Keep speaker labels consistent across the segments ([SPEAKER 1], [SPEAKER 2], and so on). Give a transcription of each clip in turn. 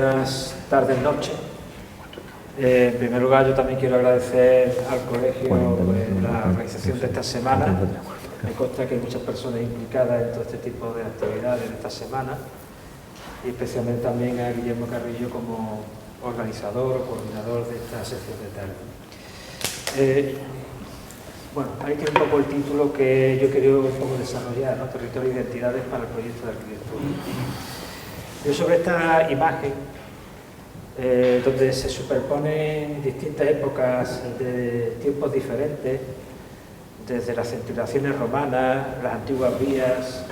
[SPEAKER 1] Buenas tardes, noches. En primer lugar, yo también quiero agradecer al colegio la organización de esta semana. Me consta que hay muchas personas implicadas en todo este tipo de actividades en esta semana, y especialmente también a Guillermo Carrillo como organizador o coordinador de esta sección de tarde. Bueno, ahí tiene un poco el título que yo quería un poco desarrollar, ¿no? Territorio e identidades para el proyecto de arquitectura. Yo sobre esta imagen, donde se superponen distintas épocas de tiempos diferentes, desde las centuriaciones romanas, las antiguas vías,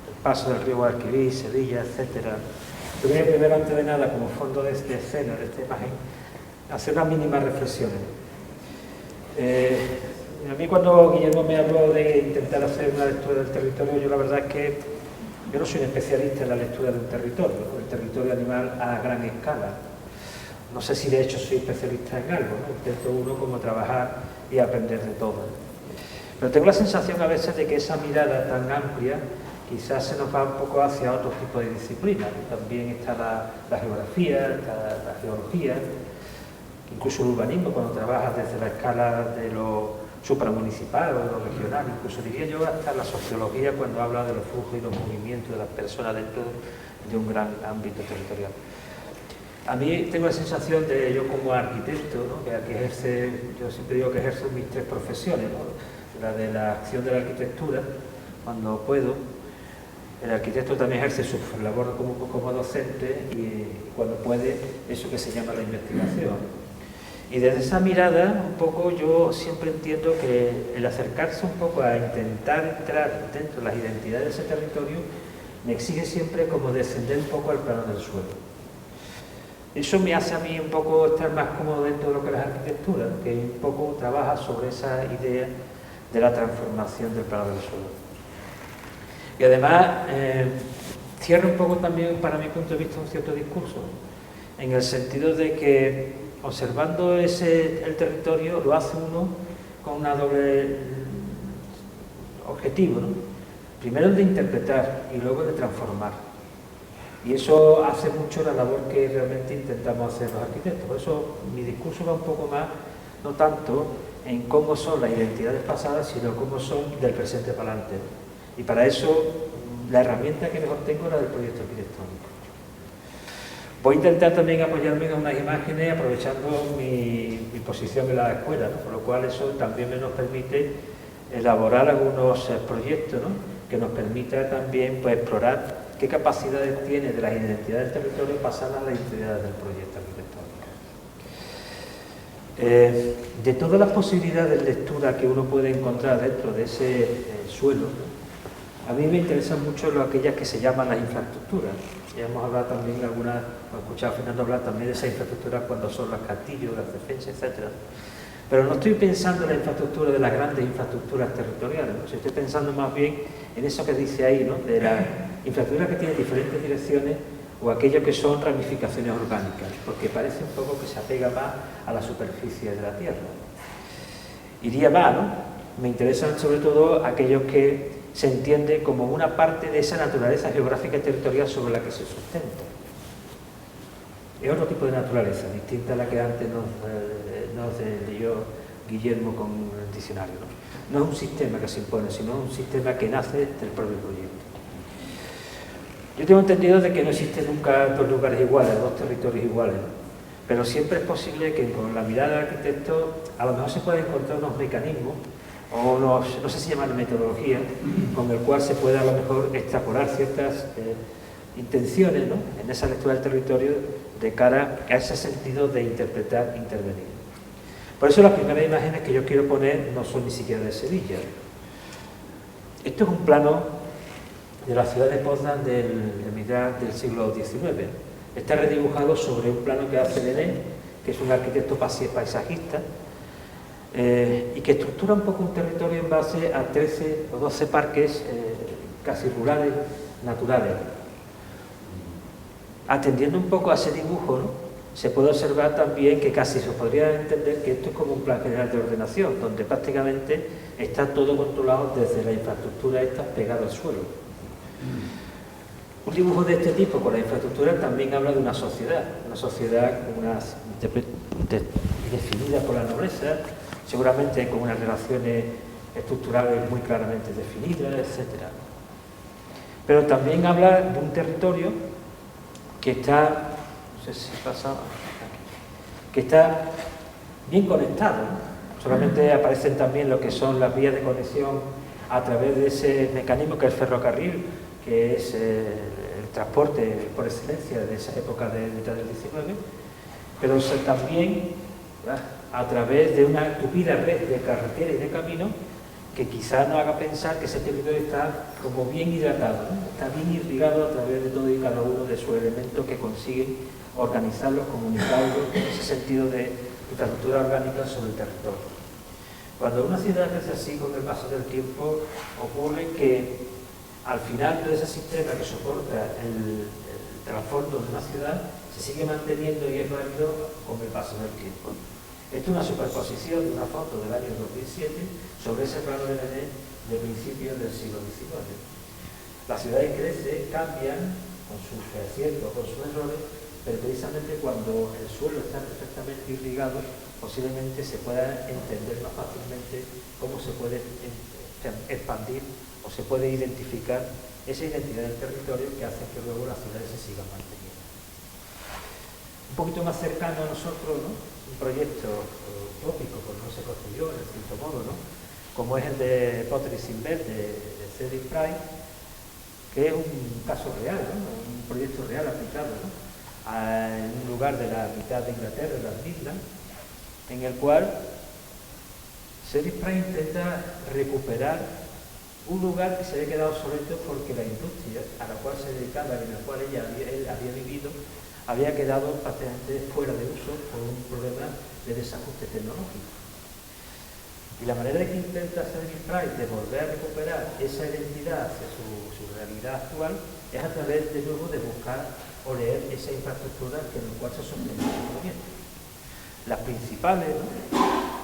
[SPEAKER 1] el paso del río Guadalquivir, Sevilla, etc. Yo quería primero, antes de nada, como fondo de escena, de esta imagen, hacer unas mínimas reflexiones. A mí, cuando Guillermo me habló de intentar hacer una lectura del territorio, yo la verdad es que yo no soy un especialista en la lectura de un territorio, el territorio animal a gran escala. No sé si de hecho soy especialista en algo, ¿no? Intento uno como trabajar y aprender de todo. Pero tengo la sensación a veces de que esa mirada tan amplia quizás se nos va un poco hacia otro tipo de disciplinas. También está la geografía, está la geología, incluso el urbanismo, cuando trabajas desde la escala de lo supramunicipal o de lo regional, incluso diría yo hasta la sociología cuando habla de los flujos y los movimientos de las personas dentro de un gran ámbito territorial. A mí tengo la sensación de yo como arquitecto, ¿no? que ejerce, yo siempre digo que ejerzo mis tres profesiones, ¿no? La de la acción de la arquitectura, cuando puedo. El arquitecto también ejerce su labor como docente y cuando puede eso que se llama la investigación. Y desde esa mirada, un poco, yo siempre entiendo que el acercarse un poco a intentar entrar dentro de las identidades de ese territorio me exige siempre como descender un poco al plano del suelo. Eso me hace a mí un poco estar más cómodo dentro de lo que es la arquitectura, que un poco trabaja sobre esa idea de la transformación del plano del suelo. Y además, cierra un poco también, para mi punto de vista, un cierto discurso, en el sentido de que observando el territorio lo hace uno con una doble objetivo, ¿no? Primero el de interpretar y luego el de transformar. Y eso hace mucho la labor que realmente intentamos hacer los arquitectos. Por eso mi discurso va un poco más, no tanto en cómo son las identidades pasadas, sino cómo son del presente para adelante. Y para eso la herramienta que mejor tengo es la del proyecto arquitectónico. Voy a intentar también apoyarme en unas imágenes aprovechando mi posición en la escuela, ¿no? Por lo cual eso también nos permite elaborar algunos proyectos, ¿no? Que nos permita también pues, explorar qué capacidades tiene de las identidades del territorio pasadas a las identidades del proyecto arquitectónico. De todas las posibilidades de lectura que uno puede encontrar dentro de ese suelo, ¿no? A mí me interesan mucho aquellas que se llaman las infraestructuras. Ya hemos hablado también de algunas, he escuchado a Fernando hablar también de esas infraestructuras cuando son los castillos, las defensas, etc. Pero no estoy pensando en la infraestructura de las grandes infraestructuras territoriales, ¿no? Estoy pensando más bien en eso que dice ahí, ¿no? De las infraestructuras que tienen diferentes direcciones o aquello que son ramificaciones orgánicas, porque parece un poco que se apega más a la superficie de la Tierra. Iría más, ¿no? Me interesan sobre todo aquellos que se entiende como una parte de esa naturaleza geográfica y territorial sobre la que se sustenta. Es otro tipo de naturaleza, distinta a la que antes nos leyó Guillermo con el diccionario, ¿no? No es un sistema que se impone, sino un sistema que nace del propio proyecto. Yo tengo entendido de que no existen nunca dos lugares iguales, dos territorios iguales, ¿no? Pero siempre es posible que con la mirada del arquitecto a lo mejor se puedan encontrar unos mecanismos o no sé si llaman metodología, con el cual se puede a lo mejor extrapolar ciertas intenciones, ¿no? En esa lectura del territorio de cara a ese sentido de interpretar, intervenir. Por eso las primeras imágenes que yo quiero poner no son ni siquiera de Sevilla. Esto es un plano de la ciudad de Poznań de mitad del siglo XIX. Está redibujado sobre un plano que hace Dené, que es un arquitecto paisajista, y que estructura un poco un territorio en base a 13 o 12 parques casi rurales, naturales. Atendiendo un poco a ese dibujo, ¿no? Se puede observar también que casi se podría entender que esto es como un plan general de ordenación, donde prácticamente está todo controlado desde la infraestructura esta pegada al suelo. Un dibujo de este tipo con la infraestructura también habla de una sociedad definida por la nobleza, seguramente con unas relaciones estructurales muy claramente definidas, etc. Pero también habla de un territorio que está, no sé si pasa aquí, que está bien conectado, ¿no? Solamente aparecen también lo que son las vías de conexión a través de ese mecanismo que es el ferrocarril, que es el transporte por excelencia de esa época de mitad del XIX, pero también a través de una tupida red de carreteras y de caminos que quizás nos haga pensar que ese territorio está como bien hidratado, ¿no? Está bien irrigado a través de todo y cada uno de sus elementos que consiguen organizarlos, comunicarlos, en ese sentido de infraestructura orgánica sobre el territorio. Cuando una ciudad crece así con el paso del tiempo, ocurre que al final todo ese sistema que soporta el trasfondo de una ciudad se sigue manteniendo y es válido con el paso del tiempo. Esto es una superposición de una foto del año 2007 sobre ese plano de René de principios del siglo XIX. Las ciudades crecen, cambian con sus aciertos, con sus errores, pero precisamente cuando el suelo está perfectamente irrigado, posiblemente se pueda entender más fácilmente cómo se puede expandir o se puede identificar esa identidad del territorio que hace que luego las ciudades se sigan manteniendo. Un poquito más cercano a nosotros, ¿no? Un proyecto utópico, pues no se construyó en cierto modo, ¿no? Como es el de Pottery Sinbad de Cedric Price, que es un caso real, ¿no? Un proyecto real aplicado, ¿no? En un lugar de la mitad de Inglaterra, las Midlands, en el cual Cedric Price intenta recuperar un lugar que se había quedado obsoleto porque la industria a la cual se dedicaba y en la cual él había vivido había quedado prácticamente fuera de uso por un problema de desajuste tecnológico. Y la manera que intenta Cedric Price de volver a recuperar esa identidad hacia su realidad actual es a través de nuevo de buscar o leer esa infraestructura en la cual se sostiene el movimiento. Las principales, ¿no?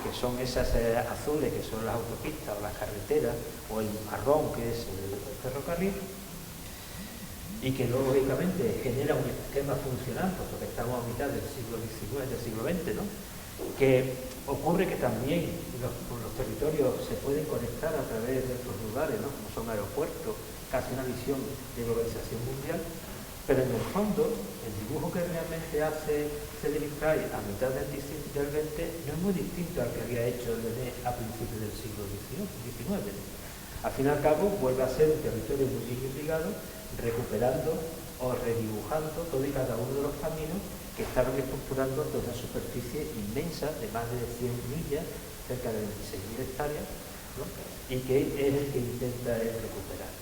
[SPEAKER 1] Que son esas azules, que son las autopistas o las carreteras, o el marrón, que es el ferrocarril, y que lógicamente genera un esquema funcional, puesto que estamos a mitad del siglo XIX, del siglo XX, ¿no? Que ocurre que también los territorios se pueden conectar a través de otros lugares, ¿no? Como son aeropuertos, casi una visión de globalización mundial, pero en el fondo, el dibujo que realmente hace Cedric Price a mitad del XX no es muy distinto al que había hecho René a principios del siglo XIX. Al fin y al cabo, vuelve a ser un territorio muy bien irrigado, recuperando o redibujando todo y cada uno de los caminos que estaban estructurando toda una superficie inmensa de más de 100 millas, cerca de 26.000 hectáreas, ¿no? Y que es el que intenta recuperar.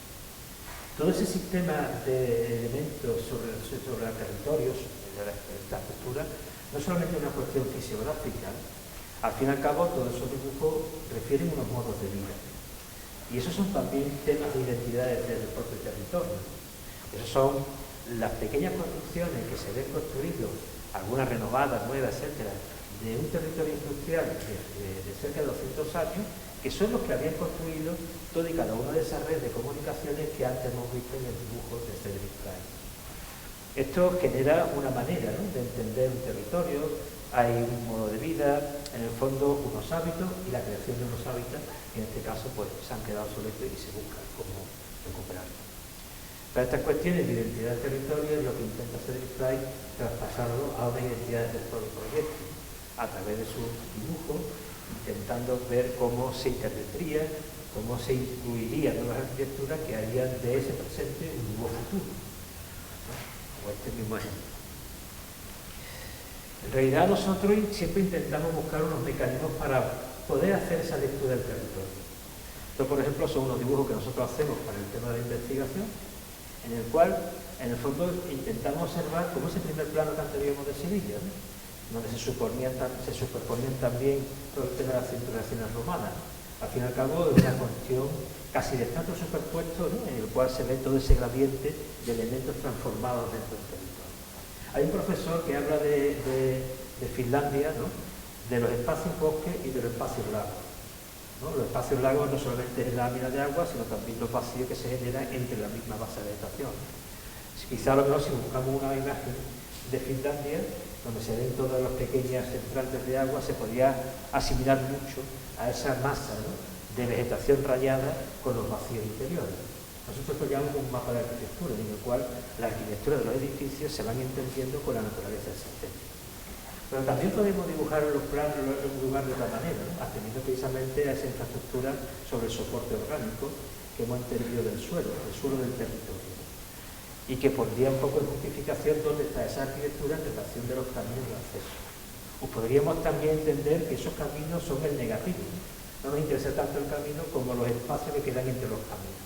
[SPEAKER 1] Todo ese sistema de elementos sobre el territorio, sobre la infraestructura, no es solamente una cuestión fisiográfica. Al fin y al cabo, todos esos dibujos refieren unos modos de vida. Y esos son también temas de identidad del propio territorio. Esos son las pequeñas construcciones que se ven construidas, algunas renovadas, nuevas, etcétera, de un territorio industrial de cerca de 200 años, que son los que habían construido toda y cada una de esas redes de comunicaciones que antes hemos visto en el dibujo de Cedric Price. Esto genera una manera, ¿no?, de entender un territorio, hay un modo de vida, en el fondo unos hábitos y la creación de unos hábitats, que en este caso pues se han quedado obsoletos y se busca cómo recuperarlos. Para estas cuestiones de identidad del territorio es lo que intenta Cedric Price traspasarlo a una identidad del propio proyecto, a través de su dibujo, intentando ver cómo se intervendría, cómo se incluirían nuevas arquitecturas que harían de ese presente un nuevo futuro, ¿no? O este mismo ejemplo. En realidad nosotros siempre intentamos buscar unos mecanismos para poder hacer esa lectura del territorio. Esto, por ejemplo, son unos dibujos que nosotros hacemos para el tema de la investigación, en el cual, en el fondo, intentamos observar cómo ese primer plano que antes vimos de Sevilla, ¿no?, donde se superponían también todo el tema de las cinturaciones romanas. Al fin y al cabo, es una cuestión casi de estratos superpuestos, ¿no?, en el cual se ve todo ese gradiente de elementos transformados dentro del territorio. Hay un profesor que habla de Finlandia, ¿no?, de los espacios bosques y de los espacios lagos, ¿no? Los espacios lagos no solamente es la lámina de agua, sino también los vacíos que se generan entre la misma base de vegetación. Quizá a lo mejor si buscamos una imagen de Finlandia, donde se ven todas las pequeñas centrales de agua, se podría asimilar mucho a esa masa, ¿no?, de vegetación rayada con los vacíos interiores. Nosotros lo llamamos un mapa de arquitectura, en el cual la arquitectura de los edificios se van entendiendo con la naturaleza existente. Pero también podemos dibujar en los planos en un lugar de otra manera, ¿no?, atendiendo precisamente a esa infraestructura sobre el soporte orgánico que hemos entendido del suelo del territorio, ¿no?, y que pondría un poco en justificación dónde está esa arquitectura en relación de los caminos de acceso. O podríamos también entender que esos caminos son el negativo, ¿no? No nos interesa tanto el camino como los espacios que quedan entre los caminos.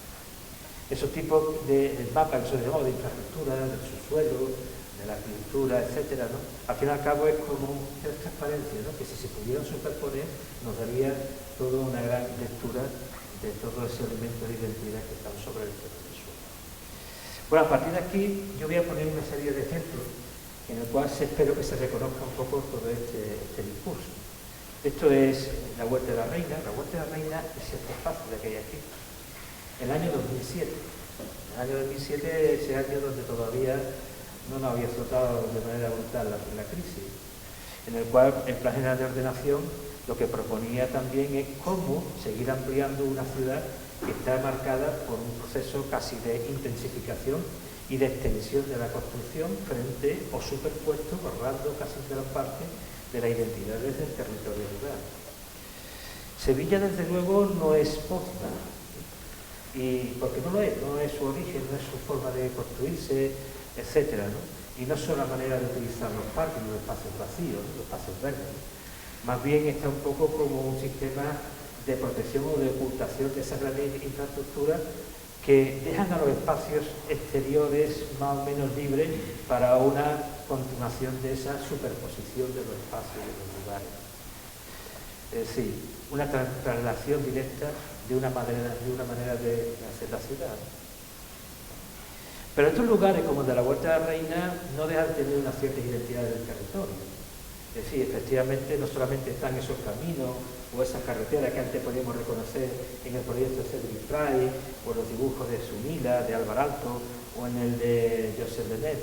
[SPEAKER 1] Esos tipos de mapas, de infraestructura, del subsuelo, de la arquitectura, etcétera, ¿no?, al fin y al cabo es como una transparencia, ¿no?, que si se pudieran superponer nos daría toda una gran lectura de todos esos elementos de identidad que están sobre el suelo. Bueno, a partir de aquí yo voy a poner una serie de ejemplos en el cual espero que se reconozca un poco todo este discurso. Esto es la Huerta de la Reina. La Huerta de la Reina es este espacio de que hay aquí. El año 2007. El año 2007 es ese año donde todavía no nos había azotado de manera brutal la crisis, en el cual el Plan General de Ordenación lo que proponía también es cómo seguir ampliando una ciudad que está marcada por un proceso casi de intensificación y de extensión de la construcción frente o superpuesto, borrando casi gran parte de la identidad desde el territorio rural. Sevilla, desde luego, no es Potsdam, y porque no es su origen, no es su forma de construirse, etcétera, ¿no? Y no es solo la manera de utilizar los parques, los espacios vacíos, los espacios verdes, ¿no? Más bien está un poco como un sistema de protección o de ocultación de esas grandes infraestructuras que dejan a los espacios exteriores más o menos libres para una continuación de esa superposición de los espacios y de los lugares. Es decir, una traslación directa de una manera de hacer la ciudad. Pero estos lugares, como el de la Huerta de la Reina, no dejan de tener una cierta identidad del territorio. Es decir, efectivamente, no solamente están esos caminos o esas carreteras que antes podíamos reconocer en el proyecto de Cedric Fry, o los dibujos de Sumila, de Álvaro Alto, o en el de Josep Benet.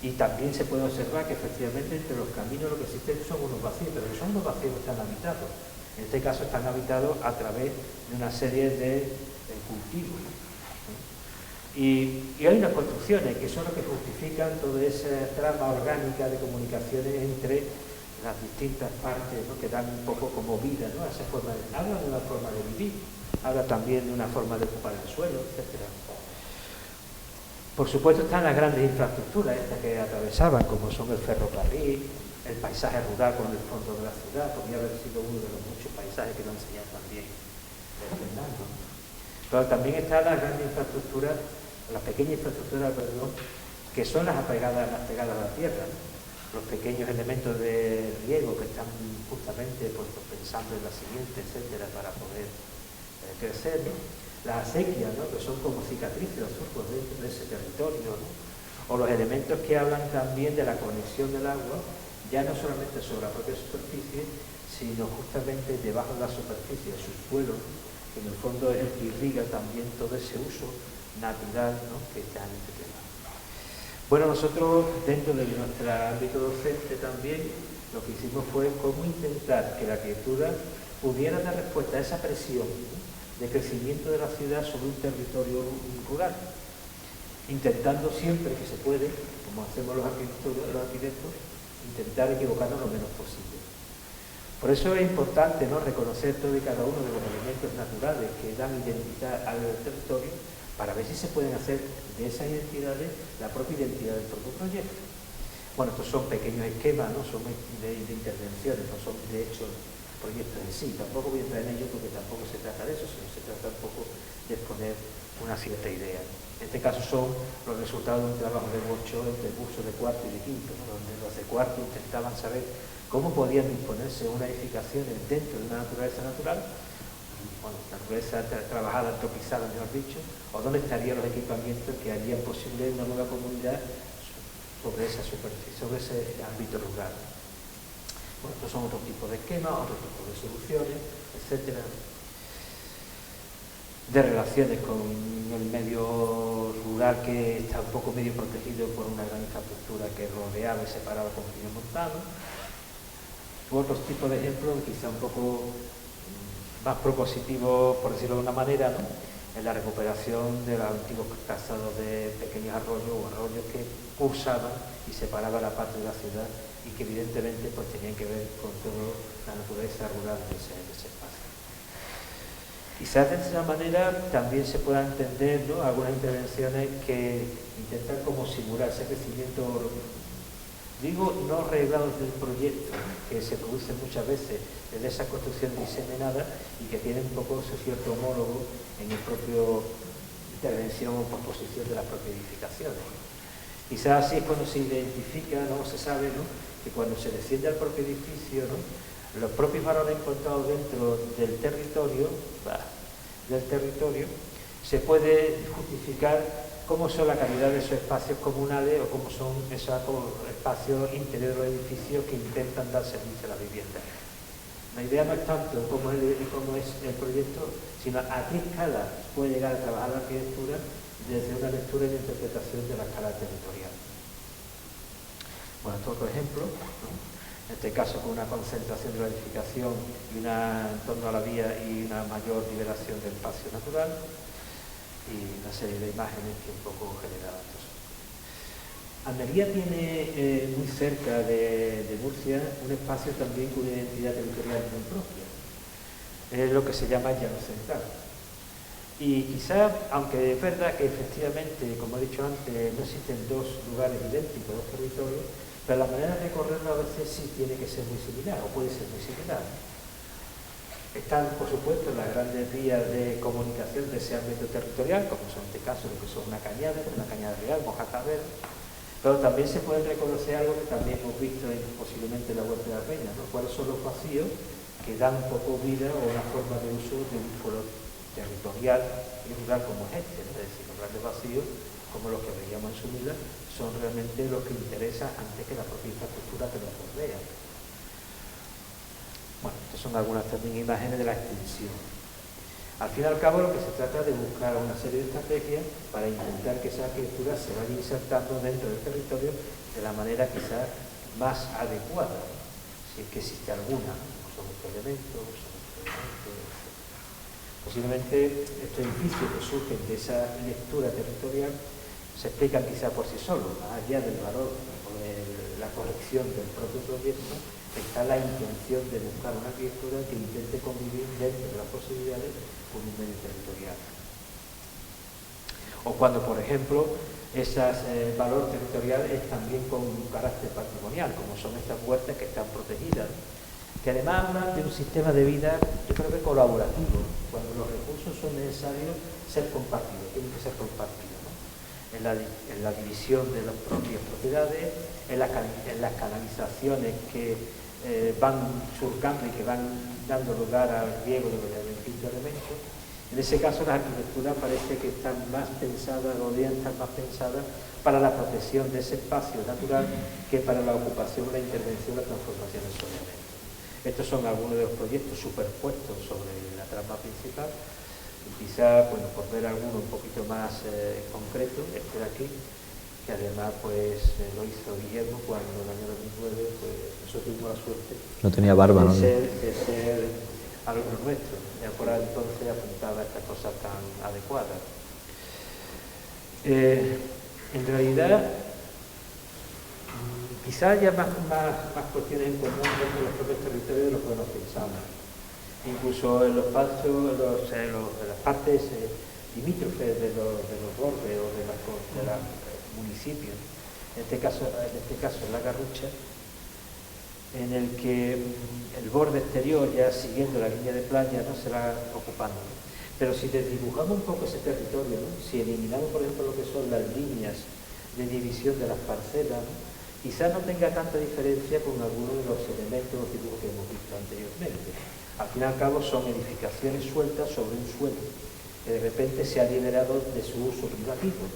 [SPEAKER 1] Y también se puede observar que efectivamente entre los caminos lo que existen son unos vacíos, pero no son unos vacíos que están habitados. En este caso están habitados a través de una serie de cultivos. Y hay unas construcciones que son las que justifican toda esa trama orgánica de comunicaciones entre las distintas partes, ¿no?, que dan un poco como vida, ¿no?, a esa forma habla de una forma de vivir, habla también de una forma de ocupar el suelo, etc. Por supuesto están las grandes infraestructuras estas que atravesaban, como son el ferrocarril, el paisaje rural con el fondo de la ciudad, podría haber sido uno de los muchos paisajes que nos enseñan también Fernando. Pero también están las grandes infraestructuras, las pequeñas infraestructuras, perdón, que son las pegadas a la tierra, ¿no?, los pequeños elementos de riego que están justamente pensando en la siguiente, etcétera, para poder crecer, ¿no?, las acequias, ¿no?, que son como cicatrices o surcos dentro de ese territorio, ¿no?, o los elementos que hablan también de la conexión del agua, ya no solamente sobre la propia superficie, sino justamente debajo de la superficie, el subsuelo, que en el fondo es el que irriga también todo ese uso natural, ¿no?, que está en este tema. Bueno, nosotros dentro de nuestro ámbito docente también lo que hicimos fue cómo intentar que la arquitectura pudiera dar respuesta a esa presión, ¿no?, de crecimiento de la ciudad sobre un territorio rural, intentando siempre que se puede, como hacemos los arquitectos, intentar equivocarnos lo menos posible. Por eso es importante, ¿no?, reconocer todo y cada uno de los elementos naturales que dan identidad al territorio, para ver si se pueden hacer de esas identidades la propia identidad del propio proyecto. Bueno, estos son pequeños esquemas, ¿no?, son de intervenciones, no son de hecho proyectos en sí. Tampoco voy a entrar en ello porque tampoco se trata de eso, sino se trata un poco de exponer una cierta idea. En este caso son los resultados de un trabajo de workshop entre cursos de cuarto y de quinto, ¿no?, donde los de cuarto intentaban saber cómo podían disponerse unas edificaciones dentro de una naturaleza natural, bueno, naturaleza trabajada, antropizada, mejor dicho, o dónde estarían los equipamientos que harían posible una nueva comunidad sobre esa superficie, sobre ese ámbito rural. Bueno, estos son otro tipo de esquemas, otro tipo de soluciones, etcétera. de relaciones con el medio rural, que está un poco medio protegido por una gran infraestructura que rodeaba y separaba con pinos montanos, u otros tipos de ejemplos quizá un poco más propositivos, por decirlo de una manera, ¿no?, en la recuperación de los antiguos cazados de pequeños arroyos o arroyos que cursaban y separaban la parte de la ciudad y que evidentemente pues tenían que ver con toda la naturaleza rural de ese espacio. Quizás de esa manera también se puedan entender, ¿no?, algunas intervenciones que intentan como simular ese crecimiento, digo, no reglados del proyecto, que se produce muchas veces desde esa construcción diseminada y que tiene un poco su cierto homólogo en el propio intervención o proposición de las propias edificaciones. Quizás así es cuando se identifica, ¿no?, se sabe, ¿no?, que cuando se desciende al propio edificio, ¿no?, los propios valores encontrados dentro del territorio se puede justificar cómo son la calidad de esos espacios comunales o cómo son esos espacios interiores de los edificios que intentan dar servicio a la vivienda. La idea no es tanto cómo es el proyecto, sino a qué escala puede llegar a trabajar la arquitectura desde una lectura y una interpretación de la escala territorial. Bueno, esto es otro ejemplo, ¿no?, en este caso con una concentración de la edificación y en torno a la vía y una mayor liberación del espacio natural, y una serie de imágenes que un poco generaban esto. Almería tiene muy cerca de Murcia un espacio también con una identidad territorial muy propia. Es lo que se llama Llano Central. Y quizá, aunque es verdad que efectivamente, como he dicho antes, no existen dos lugares idénticos, dos territorios, pero la manera de recorrerlo a veces sí tiene que ser muy similar, o puede ser muy similar. Están, por supuesto, las grandes vías de comunicación de ese ámbito territorial, como son en este caso lo que son una cañada real, Mojacabel, pero también se puede reconocer algo que también hemos visto posiblemente en la Huerta de la Reina, ¿no?, cuáles son los vacíos que dan un poco vida o una forma de uso de un foro territorial y rural como es este, ¿no? Es decir, los grandes vacíos, como los que veíamos en su vida, son realmente los que interesan antes que la propia infraestructura que nos rodea. Bueno, estas son algunas también imágenes de la extensión. Al fin y al cabo, lo que se trata de buscar una serie de estrategias para intentar que esa arquitectura se vaya insertando dentro del territorio de la manera quizás más adecuada, si es que existe alguna, son estos elementos, Posiblemente estos edificios que surgen de esa lectura territorial se explican quizá por sí solos, más allá del valor o de la corrección del propio proyecto, está la intención de buscar una arquitectura que intente convivir dentro de las posibilidades con un medio territorial. O cuando, por ejemplo, ese valor territorial es también con un carácter patrimonial, como son estas huertas que están protegidas, que además hablan de un sistema de vida, yo creo que colaborativo, cuando los recursos son necesarios ser compartidos, tienen que ser compartidos, ¿no?, en la división de las propias propiedades, en las canalizaciones que van surcando y que van dando lugar al riego de los distintos elementos. En ese caso, las arquitecturas parece que están más pensadas, deberían estar más pensadas para la protección de ese espacio natural que para la ocupación, la intervención, la transformación en su elemento. Estos son algunos de los proyectos superpuestos sobre la trama principal y quizá, bueno, por ver alguno un poquito más concreto, este de aquí, que además pues lo hizo Guillermo cuando en el año 2009 pues nosotros tuvimos la suerte
[SPEAKER 2] no tenía barba, ¿no?,
[SPEAKER 1] de ser alumnos nuestros. Ya por entonces apuntaba a estas cosas tan adecuadas. En realidad, quizá haya más cuestiones en común dentro de los propios territorios de lo que nos pensamos. Incluso en los espacios, en las partes limítrofes de los bordes o de los municipios, en este caso en la Garrucha, en el que el borde exterior, ya siguiendo la línea de playa, no se va ocupando. Pero si desdibujamos un poco ese territorio, ¿no?, si eliminamos, por ejemplo, lo que son las líneas de división de las parcelas, ¿no?, quizás no tenga tanta diferencia con algunos de los elementos o dibujos que hemos visto anteriormente. Al fin y al cabo son edificaciones sueltas sobre un suelo, que de repente se ha liberado de su uso privativo.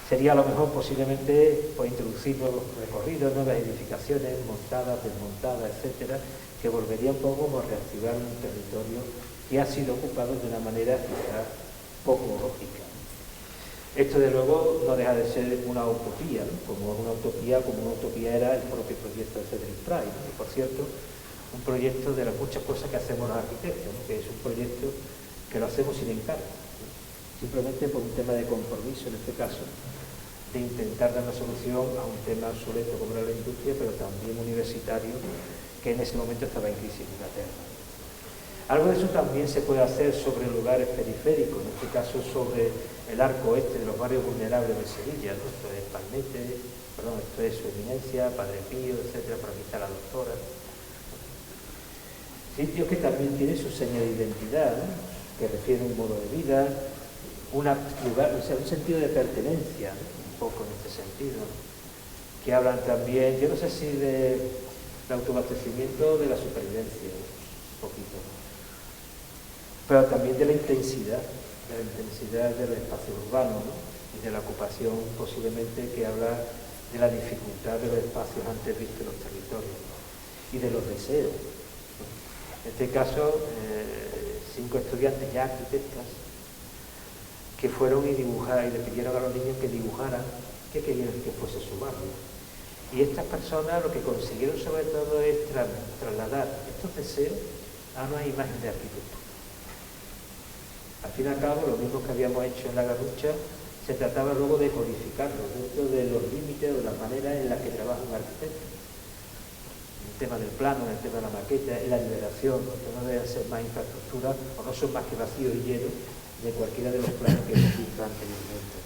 [SPEAKER 1] Sería a lo mejor posiblemente pues, introducir nuevos recorridos, nuevas edificaciones montadas, desmontadas, etcétera, que volvería un poco a reactivar un territorio que ha sido ocupado de una manera quizás poco lógica. Esto, de luego, no deja de ser una utopía, ¿no? como una utopía era el propio proyecto de Cedric Price, ¿no? Y, por cierto, un proyecto de las muchas cosas que hacemos los arquitectos, ¿no? Que es un proyecto que lo hacemos sin encargo, ¿no? Simplemente por un tema de compromiso, en este caso, de intentar dar una solución a un tema obsoleto como era la industria, pero también universitario, que en ese momento estaba en crisis en Inglaterra. Algo de eso también se puede hacer sobre lugares periféricos, en este caso sobre el arco oeste de los barrios vulnerables de Sevilla, ¿no? Esto es Palmete, perdón, esto es Su Eminencia, Padre Pío, etcétera, por aquí está la Doctora. Sitios que también tienen su seña de identidad, ¿no? Que refieren un modo de vida, un sentido de pertenencia, ¿no? Un poco en este sentido, ¿no? Que hablan también, yo no sé si de autoabastecimiento o de la supervivencia, ¿no? Un poquito, ¿no? Pero también de la intensidad del espacio urbano, ¿no? Y de la ocupación, posiblemente, que habla de la dificultad de los espacios antes vistos en los territorios, ¿no? Y de los deseos, ¿no? En este caso, 5 estudiantes ya arquitectas que fueron y dibujaron, y le pidieron a los niños que dibujaran qué querían que fuese su barrio. Y estas personas lo que consiguieron sobre todo es trasladar estos deseos a una imagen de arquitectura. Al fin y al cabo, lo mismo que habíamos hecho en la Garrucha, se trataba luego de codificarlo dentro de los límites o de las maneras en las que trabaja un arquitecto. En el tema del plano, en el tema de la maqueta, en la liberación, que no deben ser más infraestructuras o no son más que vacíos y llenos de cualquiera de los planos que hemos visto anteriormente.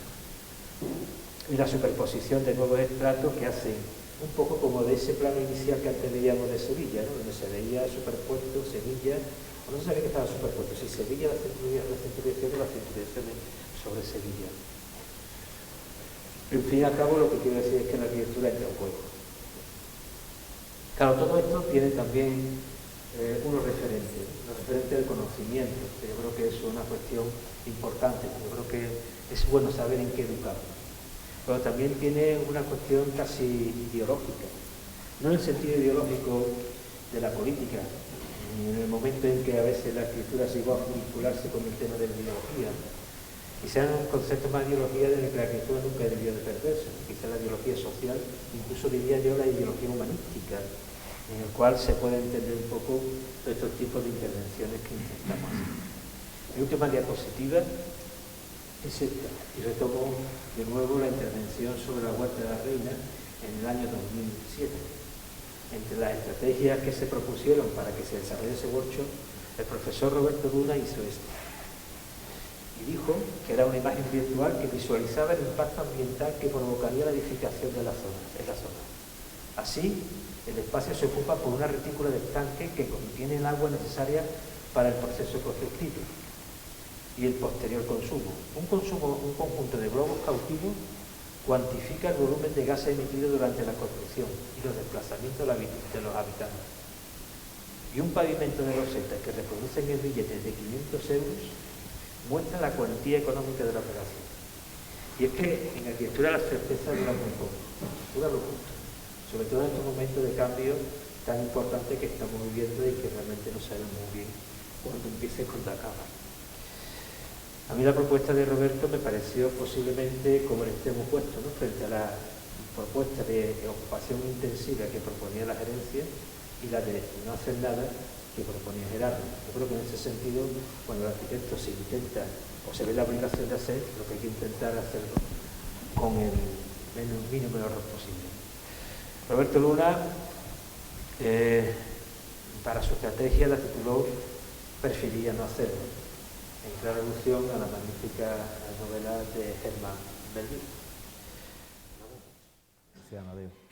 [SPEAKER 1] Y la superposición de nuevos estratos que hacen un poco como de ese plano inicial que antes veíamos de Sevilla, ¿no? Donde se veía superpuesto Sevilla, o no se sabía que estaba superpuesto, si Sevilla, las centuriaciones sobre Sevilla. En fin y al cabo, lo que quiero decir es que la arquitectura entra en juego. Claro, todo esto tiene también unos referentes del conocimiento, que yo creo que es una cuestión importante. Yo creo que es bueno saber en qué educar. Pero también tiene una cuestión casi ideológica, no en el sentido ideológico de la política, en el momento en que a veces la arquitectura se llegó a vincularse con el tema de la ideología, y sean conceptos más de ideología de que la arquitectura nunca debió de perderse, quizá la ideología social, incluso diría yo la ideología humanística, en el cual se puede entender un poco estos tipos de intervenciones que intentamos hacer. Mi última diapositiva es esta, y retomo de nuevo la intervención sobre la Huerta de la Reina en el año 2007. Entre las estrategias que se propusieron para que se desarrolle ese workshop, el profesor Roberto Luna hizo esto. Y dijo que era una imagen virtual que visualizaba el impacto ambiental que provocaría la edificación de la zona. Así, el espacio se ocupa por una retícula de estanque que contiene el agua necesaria para el proceso constructivo y el posterior consumo. Un conjunto de globos cautivos cuantifica el volumen de gases emitidos durante la construcción y los desplazamientos de los habitantes. Y un pavimento de losetas que reproducen el billete de 500 euros muestra la cuantía económica de la operación. Y es que en arquitectura la certeza dura muy poco, dura lo justo, sobre todo en estos momentos de cambio tan importantes que estamos viviendo y que realmente no sabemos muy bien cuándo empieza y cuándo acaba. A mí la propuesta de Roberto me pareció posiblemente como el extremo opuesto, ¿no? Frente a la propuesta de ocupación intensiva que proponía la gerencia y la de no hacer nada que proponía Gerardo. Yo creo que en ese sentido, cuando el arquitecto se intenta o se ve la obligación de hacer, lo que hay que intentar hacerlo con el mínimo error posible. Roberto Luna, para su estrategia, la tituló "Prefería no hacerlo", en clara alusión a la magnífica novela de Germán Melville.
[SPEAKER 2] Sí, Amadeo.